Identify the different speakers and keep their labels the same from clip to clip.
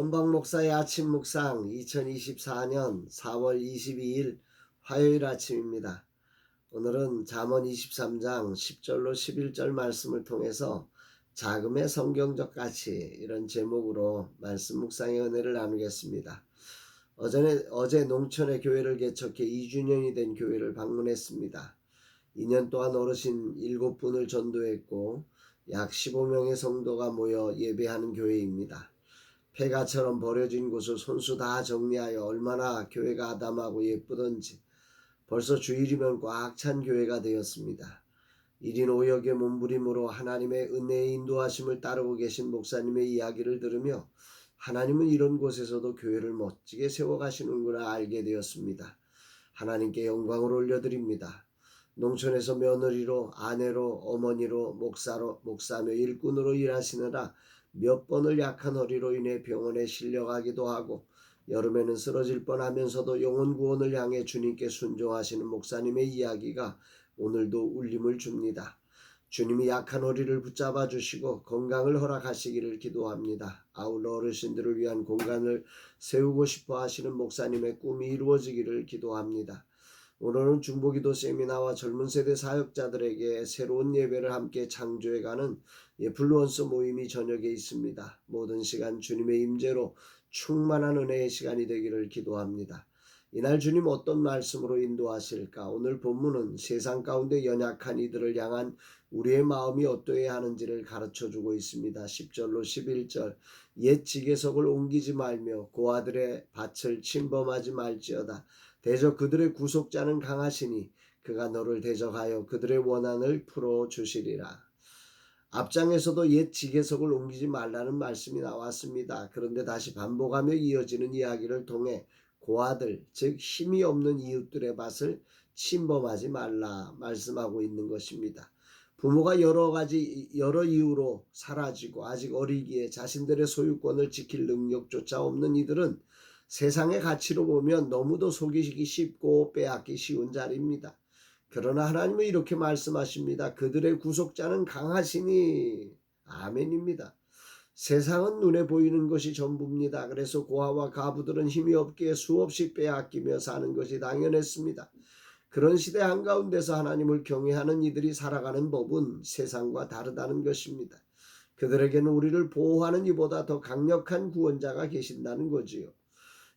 Speaker 1: 원방 목사의 아침 묵상 2024년 4월 22일 화요일 아침입니다. 오늘은 잠언 23장 10절로 11절 말씀을 통해서 자금의 성경적 가치 이런 제목으로 말씀 묵상의 은혜를 나누겠습니다. 어제 농촌의 교회를 개척해 2주년이 된 교회를 방문했습니다. 2년 동안 어르신 7분을 전도했고 약 15명의 성도가 모여 예배하는 교회입니다. 폐가처럼 버려진 곳을 손수 다 정리하여 얼마나 교회가 아담하고 예쁘던지 벌써 주일이면 꽉 찬 교회가 되었습니다. 1인 5역의 몸부림으로 하나님의 은혜의 인도하심을 따르고 계신 목사님의 이야기를 들으며 하나님은 이런 곳에서도 교회를 멋지게 세워가시는구나 알게 되었습니다. 하나님께 영광을 올려드립니다. 농촌에서 며느리로, 아내로, 어머니로, 목사며 일꾼으로 일하시느라 몇 번을 약한 허리로 인해 병원에 실려가기도 하고 여름에는 쓰러질 뻔하면서도 영혼 구원을 향해 주님께 순종하시는 목사님의 이야기가 오늘도 울림을 줍니다. 주님이 약한 허리를 붙잡아 주시고 건강을 허락하시기를 기도합니다. 아울러 어르신들을 위한 공간을 세우고 싶어 하시는 목사님의 꿈이 이루어지기를 기도합니다. 오늘은 중보기도 세미나와 젊은 세대 사역자들에게 새로운 예배를 함께 창조해가는 플루언서 모임이 저녁에 있습니다. 모든 시간 주님의 임재로 충만한 은혜의 시간이 되기를 기도합니다. 이날 주님 어떤 말씀으로 인도하실까? 오늘 본문은 세상 가운데 연약한 이들을 향한 우리의 마음이 어떠해야 하는지를 가르쳐주고 있습니다. 10절로 11절 옛 지계석을 옮기지 말며 고아들의 밭을 침범하지 말지어다. 대저 그들의 구속자는 강하시니 그가 너를 대적하여 그들의 원한을 풀어주시리라. 앞장에서도 옛 지계석을 옮기지 말라는 말씀이 나왔습니다. 그런데 다시 반복하며 이어지는 이야기를 통해 고아들, 즉 힘이 없는 이웃들의 밭을 침범하지 말라 말씀하고 있는 것입니다. 부모가 여러 이유로 사라지고 아직 어리기에 자신들의 소유권을 지킬 능력조차 없는 이들은 세상의 가치로 보면 너무도 속이기 쉽고 빼앗기 쉬운 자리입니다. 그러나 하나님은 이렇게 말씀하십니다. 그들의 구속자는 강하시니 아멘입니다. 세상은 눈에 보이는 것이 전부입니다. 그래서 고아와 가부들은 힘이 없기에 수없이 빼앗기며 사는 것이 당연했습니다. 그런 시대 한가운데서 하나님을 경외하는 이들이 살아가는 법은 세상과 다르다는 것입니다. 그들에게는 우리를 보호하는 이보다 더 강력한 구원자가 계신다는 거지요.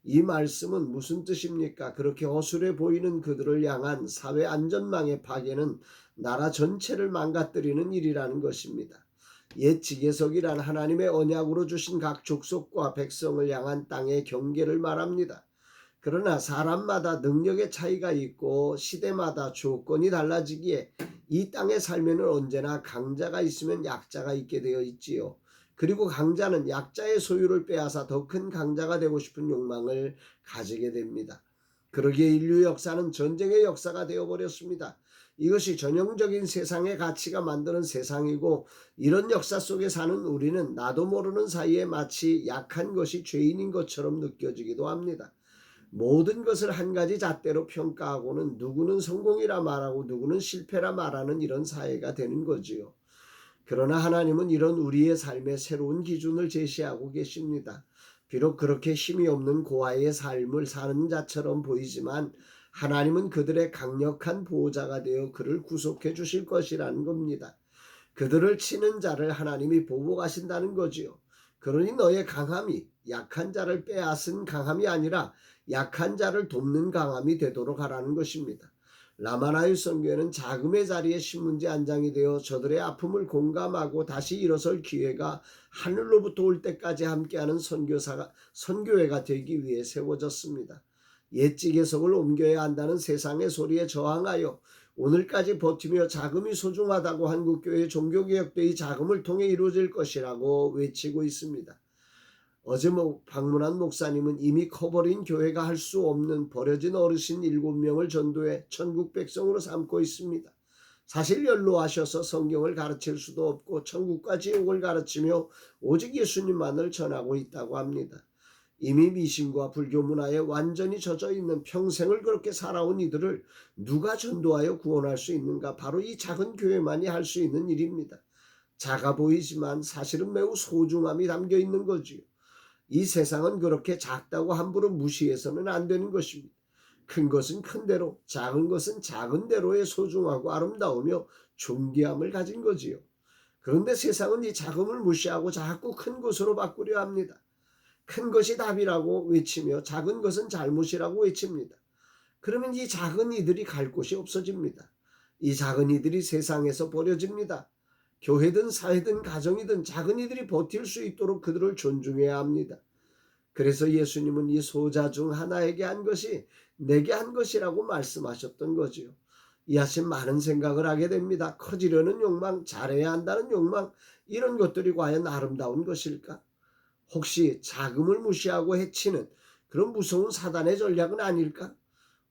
Speaker 1: 이 말씀은 무슨 뜻입니까? 그렇게 허술해 보이는 그들을 향한 사회 안전망의 파괴는 나라 전체를 망가뜨리는 일이라는 것입니다. 옛 지계석이란 하나님의 언약으로 주신 각 족속과 백성을 향한 땅의 경계를 말합니다. 그러나 사람마다 능력의 차이가 있고 시대마다 조건이 달라지기에 이 땅에 살면은 언제나 강자가 있으면 약자가 있게 되어 있지요. 그리고 강자는 약자의 소유를 빼앗아 더 큰 강자가 되고 싶은 욕망을 가지게 됩니다. 그러기에 인류 역사는 전쟁의 역사가 되어버렸습니다. 이것이 전형적인 세상의 가치가 만드는 세상이고 이런 역사 속에 사는 우리는 나도 모르는 사이에 마치 약한 것이 죄인인 것처럼 느껴지기도 합니다. 모든 것을 한 가지 잣대로 평가하고는 누구는 성공이라 말하고 누구는 실패라 말하는 이런 사회가 되는 거지요. 그러나 하나님은 이런 우리의 삶의 새로운 기준을 제시하고 계십니다. 비록 그렇게 힘이 없는 고아의 삶을 사는 자처럼 보이지만 하나님은 그들의 강력한 보호자가 되어 그를 구속해 주실 것이라는 겁니다. 그들을 치는 자를 하나님이 보복하신다는 거지요. 그러니 너의 강함이 약한 자를 빼앗은 강함이 아니라 약한 자를 돕는 강함이 되도록 하라는 것입니다. 라마나유 선교회는 자금의 자리에 신문지 안장이 되어 저들의 아픔을 공감하고 다시 일어설 기회가 하늘로부터 올 때까지 함께하는 선교회가 되기 위해 세워졌습니다. 옛 지계석을 옮겨야 한다는 세상의 소리에 저항하여 오늘까지 버티며 자금이 소중하다고 한국교회 종교개혁대의 자금을 통해 이루어질 것이라고 외치고 있습니다. 어제 방문한 목사님은 이미 커버린 교회가 할 수 없는 버려진 어르신 7명을 전도해 천국 백성으로 삼고 있습니다. 사실 연로하셔서 성경을 가르칠 수도 없고 천국과 지옥을 가르치며 오직 예수님만을 전하고 있다고 합니다. 이미 미신과 불교 문화에 완전히 젖어 있는 평생을 그렇게 살아온 이들을 누가 전도하여 구원할 수 있는가? 바로 이 작은 교회만이 할 수 있는 일입니다. 작아 보이지만 사실은 매우 소중함이 담겨 있는 거지요. 이 세상은 그렇게 작다고 함부로 무시해서는 안 되는 것입니다. 큰 것은 큰 대로, 작은 것은 작은 대로의 소중하고 아름다우며 존귀함을 가진 거지요. 그런데 세상은 이 작음을 무시하고 자꾸 큰 것으로 바꾸려 합니다. 큰 것이 답이라고 외치며 작은 것은 잘못이라고 외칩니다. 그러면 이 작은 이들이 갈 곳이 없어집니다. 이 작은 이들이 세상에서 버려집니다. 교회든 사회든 가정이든 작은 이들이 버틸 수 있도록 그들을 존중해야 합니다. 그래서 예수님은 이 소자 중 하나에게 한 것이 내게 한 것이라고 말씀하셨던 거지요. 이하신 많은 생각을 하게 됩니다. 커지려는 욕망, 잘해야 한다는 욕망, 이런 것들이 과연 아름다운 것일까? 혹시 자금을 무시하고 해치는 그런 무서운 사단의 전략은 아닐까?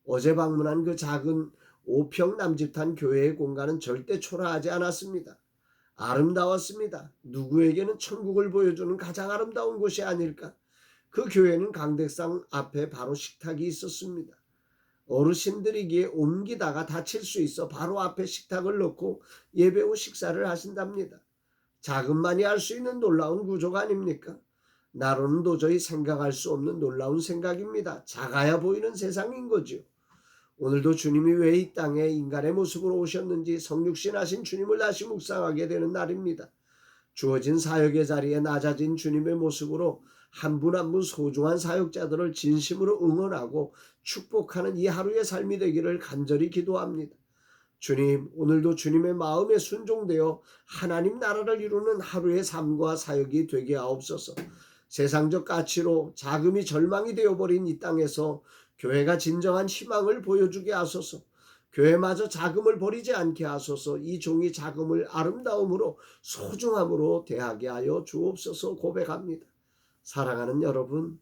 Speaker 1: 어제 방문한 그 작은 5평 남짓한 교회의 공간은 절대 초라하지 않았습니다. 아름다웠습니다. 누구에게는 천국을 보여주는 가장 아름다운 곳이 아닐까? 그 교회는 강대상 앞에 바로 식탁이 있었습니다. 어르신들이기에 옮기다가 다칠 수 있어 바로 앞에 식탁을 놓고 예배 후 식사를 하신답니다. 자금만이 할 수 있는 놀라운 구조가 아닙니까? 나로는 도저히 생각할 수 없는 놀라운 생각입니다. 작아야 보이는 세상인 거죠. 오늘도 주님이 왜 이 땅에 인간의 모습으로 오셨는지 성육신하신 주님을 다시 묵상하게 되는 날입니다. 주어진 사역의 자리에 낮아진 주님의 모습으로 한 분 한 분 소중한 사역자들을 진심으로 응원하고 축복하는 이 하루의 삶이 되기를 간절히 기도합니다. 주님, 오늘도 주님의 마음에 순종되어 하나님 나라를 이루는 하루의 삶과 사역이 되게 하옵소서. 세상적 가치로 자금이 절망이 되어버린 이 땅에서 교회가 진정한 희망을 보여주게 하소서. 교회마저 자금을 버리지 않게 하소서. 이 종이 자금을 아름다움으로 소중함으로 대하게 하여 주옵소서 고백합니다. 사랑하는 여러분,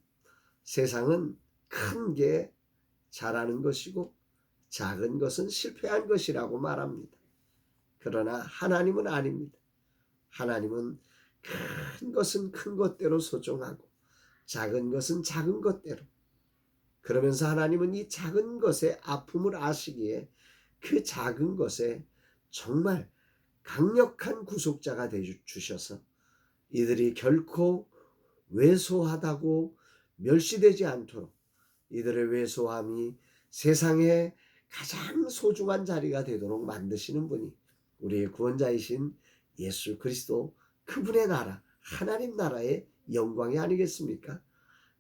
Speaker 1: 세상은 큰 게 잘하는 것이고 작은 것은 실패한 것이라고 말합니다. 그러나 하나님은 아닙니다. 하나님은 큰 것은 큰 것대로 소중하고 작은 것은 작은 것대로, 그러면서 하나님은 이 작은 것의 아픔을 아시기에 그 작은 것에 정말 강력한 구속자가 되주셔서 이들이 결코 왜소하다고 멸시되지 않도록 이들의 왜소함이 세상에 가장 소중한 자리가 되도록 만드시는 분이 우리의 구원자이신 예수 그리스도, 그분의 나라, 하나님 나라의 영광이 아니겠습니까?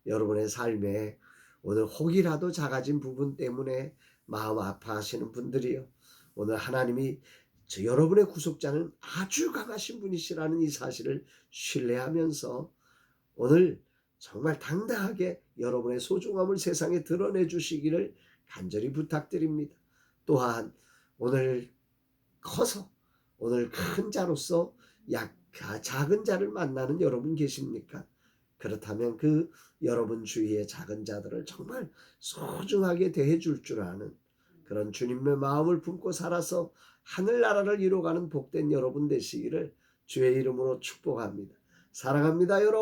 Speaker 1: 여러분의 삶에 오늘 혹이라도 작아진 부분 때문에 마음 아파하시는 분들이요, 오늘 하나님이 여러분의 구속자는 아주 강하신 분이시라는 이 사실을 신뢰하면서 오늘 정말 당당하게 여러분의 소중함을 세상에 드러내 주시기를 간절히 부탁드립니다. 또한 오늘 커서 오늘 큰 자로서 작은 자를 만나는 여러분 계십니까? 그렇다면 그 여러분 주위의 작은 자들을 정말 소중하게 대해줄 줄 아는 그런 주님의 마음을 품고 살아서 하늘나라를 이뤄가는 복된 여러분 되시기를 주의 이름으로 축복합니다. 사랑합니다, 여러분.